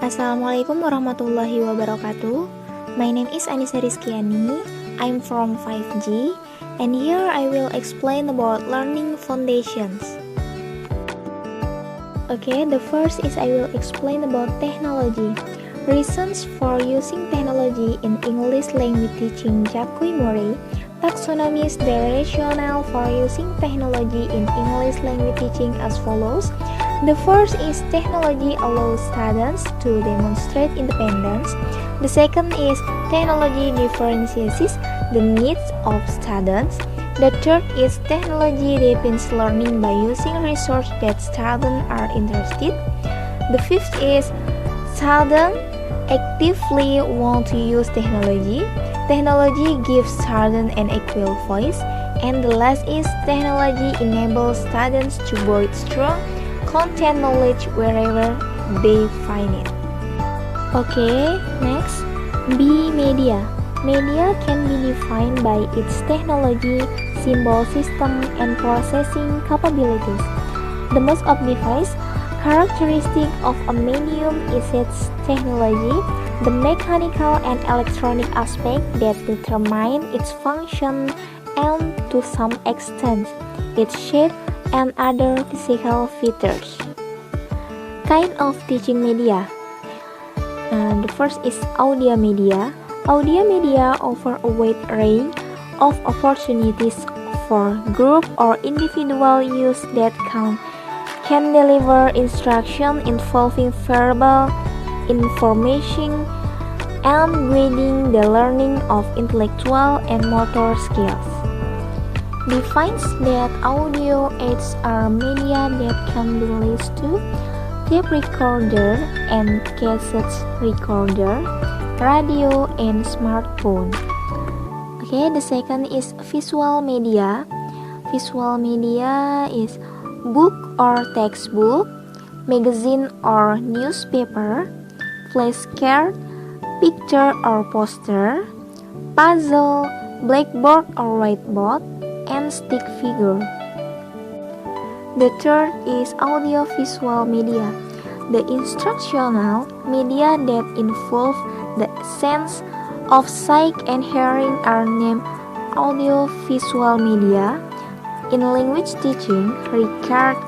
Assalamualaikum warahmatullahi wabarakatuh. My name is Anissa Rizkiani. I'm from 5G, and here I will explain about learning foundations. Okay, the first is I will explain about technology. Reasons for using technology in English language teaching Jacques Murray taxonomies the rationale for using technology in English language teaching as follows. The first is technology allows students to demonstrate independence. The second is technology differentiates the needs of students. The third is technology deepens learning by using resources that students are interested. The fifth is students actively want to use technology. Technology gives students an equal voice. And the last is technology enables students to build strong content knowledge wherever they find it. Okay, next, B. Media. Media can be defined by its technology, symbol system, and processing capabilities. The most obvious characteristic of a medium is its technology, the mechanical and electronic aspect that determine its function and, to some extent, its shape and other physical features. Kind of teaching media. The first is audio media. Audio media offer a wide range of opportunities for group or individual use that can deliver instruction involving verbal information and guiding the learning of intellectual and motor skills. Defines that audio aids are media that can be listened to, tape recorder and cassette recorder, radio and smartphone. Okay, the second is visual media. Visual media is book or textbook, magazine or newspaper, flashcard, picture or poster, puzzle, blackboard or whiteboard, and stick figure. The third is audiovisual media, the instructional media that involve the sense of sight and hearing are named audiovisual media. In language teaching, Ricard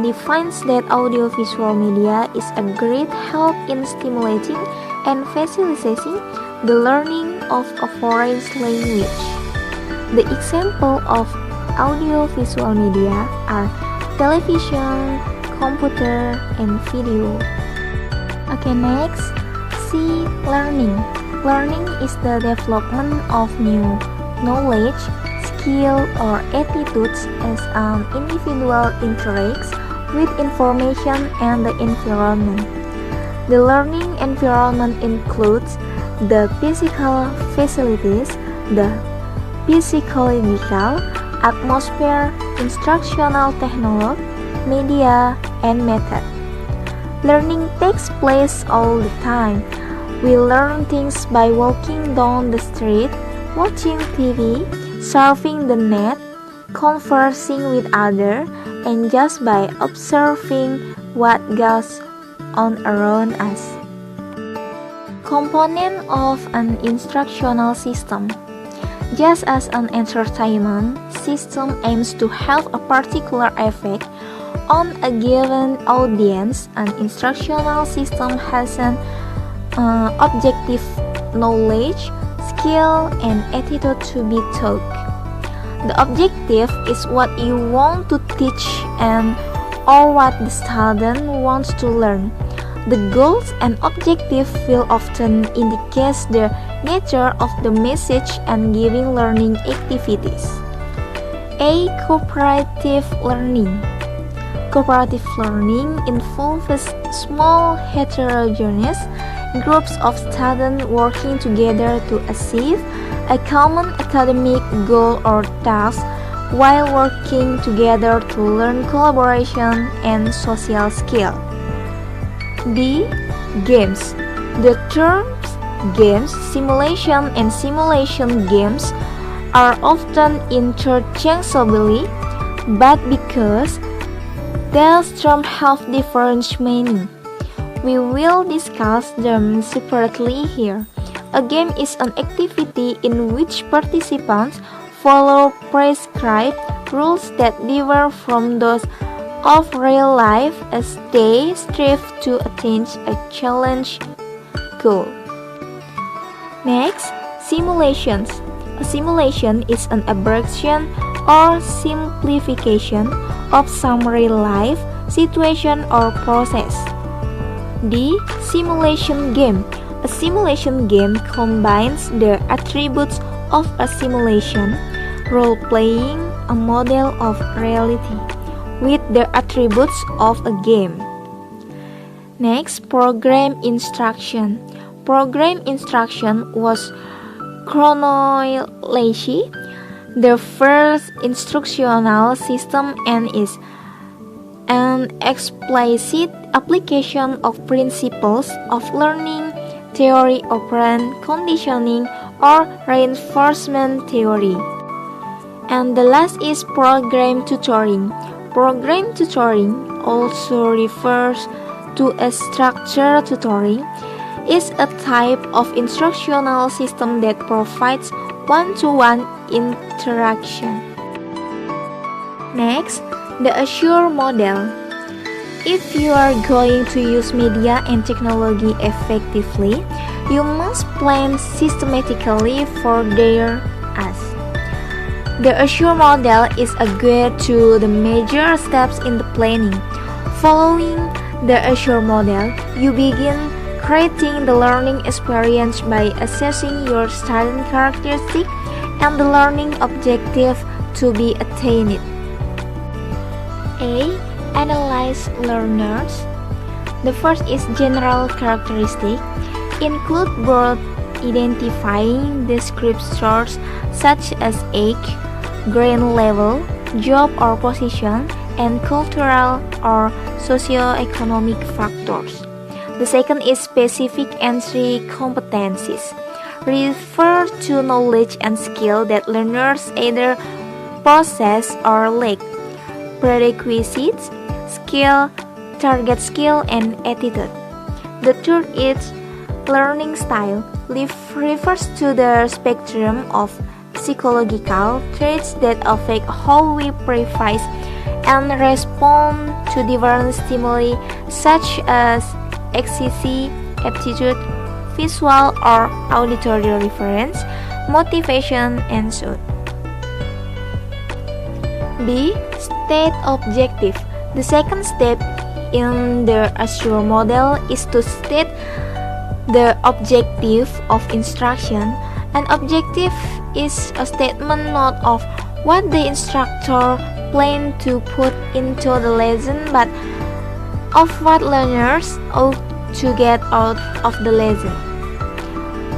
defines that audiovisual media is a great help in stimulating and facilitating the learning of a foreign language. The example of audiovisual media are television, computer, and video. Okay, next, C. Learning. Learning is the development of new knowledge, skill, or attitudes as an individual interacts with information and the environment. The learning environment includes the physical facilities, the psychological atmosphere, instructional technology, media, and method. Learning takes place all the time. We learn things by walking down the street, watching TV, surfing the net, conversing with others, and just by observing what goes on around us. Component of an instructional system. Just as an entertainment system aims to have a particular effect on a given audience, an instructional system has an objective knowledge, skill, and attitude to be taught. The objective is what you want to teach and or what the student wants to learn. The goals and objectives will often indicate the nature of the message and giving learning activities. A. Cooperative learning. Cooperative learning involves small heterogeneous groups of students working together to achieve a common academic goal or task while working together to learn collaboration and social skill. B. Games. The terms games, simulation, and simulation games are often interchangeably, but because these terms have different meaning. We will discuss them separately here. A game is an activity in which participants follow prescribed rules that differ from those of real life as they strive to attain a challenge goal. Next, simulations. A simulation is an abbreviation or simplification of some real-life situation or process. The simulation game. A simulation game combines the attributes of a simulation, role-playing a model of reality, with the attributes of a game. Next, program instruction. Program instruction was chronology, the first instructional system, and is an explicit application of principles of learning, theory, operant conditioning, or reinforcement theory. And the last is program tutoring. Program tutoring, also refers to a structured tutoring, is a type of instructional system that provides one-to-one interaction. Next, the Azure model. If you are going to use media and technology effectively, you must plan systematically for their use. The Azure model is a guide to the major steps in the planning. Following the Azure model, you begin creating the learning experience by assessing your student characteristics and the learning objective to be attained. A. Analyze learners. The first is general characteristics, include both identifying descriptors such as age, grade level, job or position, and cultural or socio-economic factors. The second is specific entry competencies, refer to knowledge and skill that learners either possess or lack. Prerequisites, skill, target skill, and attitude. The third is learning style, refers to the spectrum of psychological traits that affect how we perceive and respond to different stimuli such as exercise, aptitude, visual or auditory reference, motivation, and so on. B. State objective. The second step in the Azure model is to state the objective of instruction. An objective is a statement not of what the instructor planned to put into the lesson, but of what learners ought to get out of the lesson.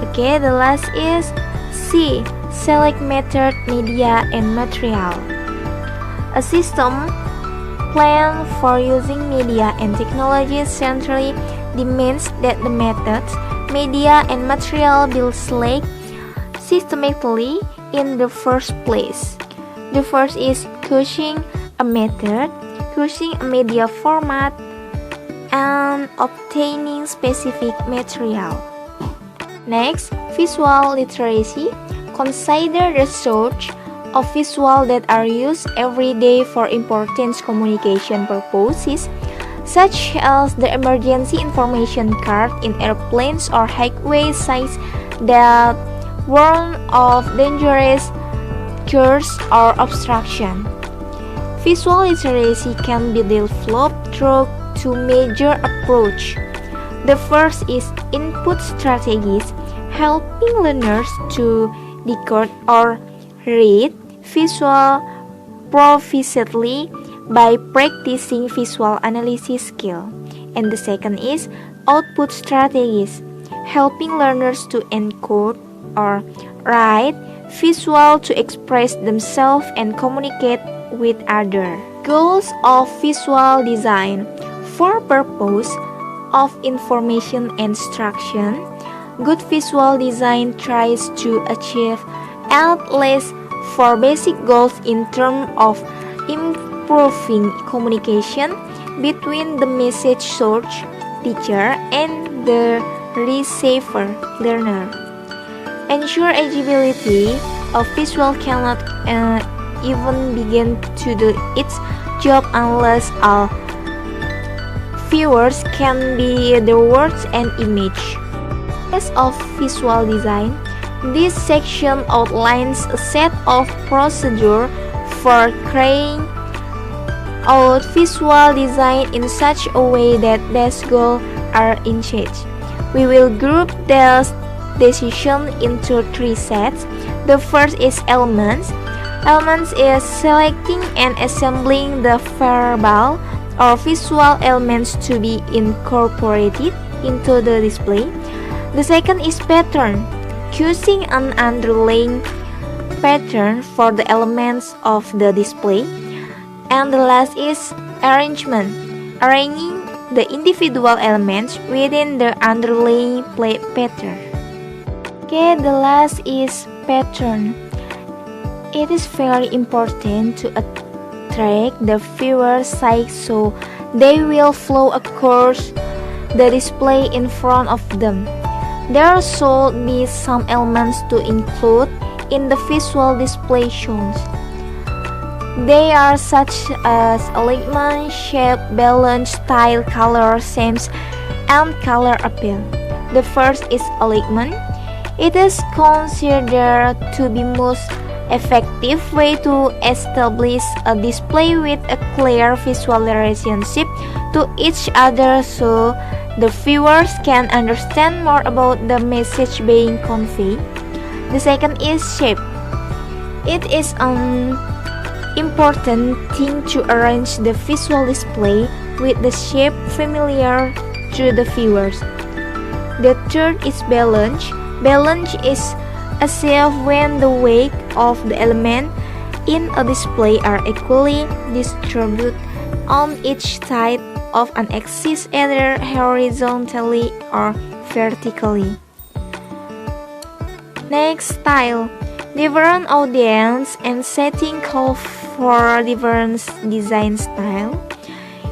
Okay, the last is C. Select method, media, and material. A system plan for using media and technology centrally demands that the methods, media, and material be selected systematically in the first place. The first is choosing a method, choosing a media format, and obtaining specific material. Next, visual literacy. Consider the source of visual that are used every day for important communication purposes, such as the emergency information card in airplanes or highway signs that warn of dangerous curves or obstruction. Visual literacy can be developed through two major approaches. The first is input strategies, helping learners to decode or read visual proficiently by practicing visual analysis skill. And the second is output strategies, helping learners to encode or write visual to express themselves and communicate with others. Goals of visual design. For purpose of information instruction, good visual design tries to achieve at least four basic goals in terms of improving communication between the message source, teacher and the receiver learner. Ensure agility. A visual cannot even begin to do its job unless all viewers can be the words and image. As of visual design, this section outlines a set of procedures for carrying out visual design in such a way that these goals are achieved. We will group these decisions into three sets. The first is elements. Elements is selecting and assembling the verbal or visual elements to be incorporated into the display. The second is pattern, choosing an underlying pattern for the elements of the display. And the last is arrangement, arranging the individual elements within the underlying pattern. Okay, the last is pattern. It is very important to attract the viewer's sight so they will flow across the display in front of them. There should be some elements to include in the visual display shown. They are such as alignment, shape, balance, style, color, themes, and color appeal. The first is alignment. It is considered to be most effective way to establish a display with a clear visual relationship to each other so the viewers can understand more about the message being conveyed. The second is shape. It is an important thing to arrange the visual display with the shape familiar to the viewers. The third is balance. Balance is achieved when the weight of the element in a display are equally distributed on each side of an axis, either horizontally or vertically. Next, style. Different audience and setting call for different design style.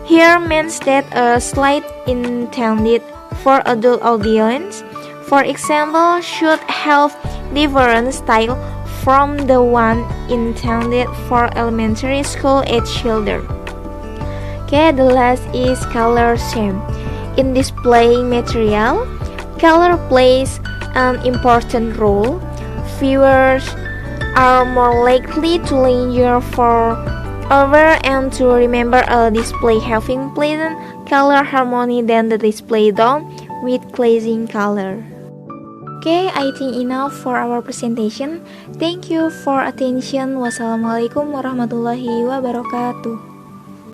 Here means that a slide intended for adult audience, for example, should have different style from the one intended for elementary school age children. Okay, the last is color scheme. In displaying material, color plays an important role. Viewers are more likely to linger for over and to remember a display having pleasant color harmony than the display done with clashing color. Okay, I think enough for our presentation. Thank you for attention. Wassalamualaikum warahmatullahi wabarakatuh.